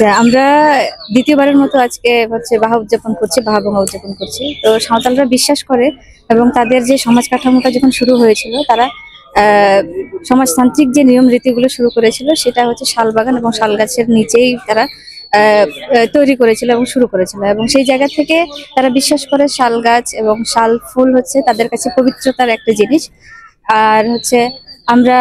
আচ্ছা, আমরা দ্বিতীয়বারের মতো আজকে হচ্ছে বাহা উদযাপন করছি, বাহা বঙ্গা উদযাপন করছি। তো সাঁওতালরা বিশ্বাস করে এবং তাদের যে সমাজ কাঠামোটা যখন শুরু হয়েছিল, তারা সমাজতান্ত্রিক যে নিয়ম রীতিগুলো শুরু করেছিল, সেটা হচ্ছে শাল বাগান এবং শাল গাছের নিচেই তারা তৈরি করেছিল এবং শুরু করেছিল। এবং সেই জায়গা থেকে তারা বিশ্বাস করে শাল গাছ এবং শাল ফুল হচ্ছে তাদের কাছে পবিত্রতার একটা জিনিস। আর হচ্ছে আমরা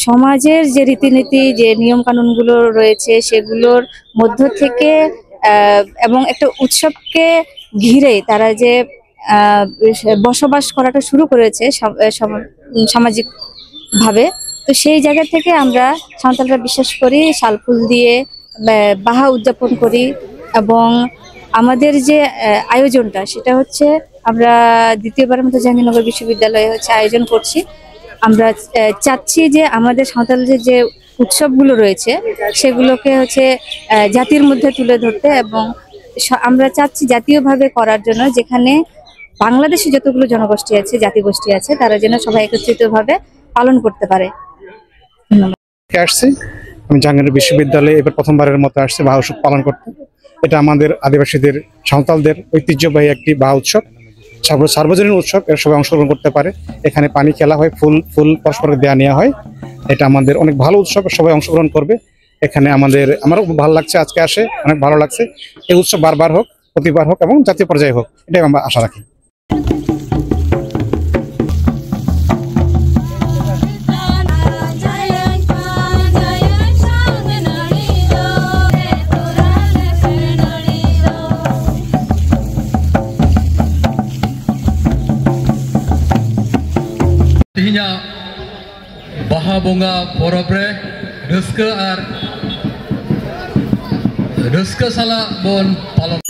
সমাজের যে রীতিনীতি, যে নিয়ম কানুন গুলো রয়েছে, সেগুলোর মধ্য থেকে এবং একটা উৎসবকে ঘিরে তারা যে বসবাস করাটা শুরু করেছে সামাজিক ভাবে। তো সেই জায়গা থেকে আমরা সাঁওতালরা বিশ্বাস করি, শাল ফুল দিয়ে বাহা উদযাপন করি। এবং আমাদের যে আয়োজনটা, সেটা হচ্ছে আমরা দ্বিতীয়বারের মতো জাহাঙ্গীরনগর বিশ্ববিদ্যালয়ে হচ্ছে আয়োজন করছি। আমরা চাচ্ছি যে আমাদের সাঁওতালদের যে উৎসবগুলো রয়েছে, সেগুলোকে হচ্ছে জাতির মধ্যে তুলে ধরতে। এবং আমরা চাচ্ছি জাতীয়ভাবে করার জন্য, যেখানে বাংলাদেশে যতগুলো জনগোষ্ঠী আছে, জাতিগোষ্ঠী আছে, তারা যেন সবাই একত্রিতভাবে পালন করতে পারে। ধন্যবাদ। আসছি আমি জাহাঙ্গীরনগর বিশ্ববিদ্যালয়ে এবার প্রথমবারের মতো আসছে বাহা উৎসব পালন করতে। এটা আমাদের আদিবাসীদের, সাঁওতালদের ঐতিহ্যবাহী একটি বাহা উৎসব, সার্বজনীন উৎসব। এর সবাই অংশগ্রহণ করতে পারে। এখানে পানি খেলা হয়, ফুল ফুল পরস্পরকে দেয়া নেওয়া হয়। এটা আমাদের অনেক ভালো উৎসব, সবাই অংশগ্রহণ করবে। এখানে আমারও ভালো লাগছে, আজকে আসে অনেক ভালো লাগছে। এই উৎসব বারবার হোক, প্রতিবার হোক এবং জাতীয় পর্যায়ে হোক, এটাই আমরা আশা রাখি। Tihinya Baha Bonga Porab re Rauska ar Rauska sala bon palon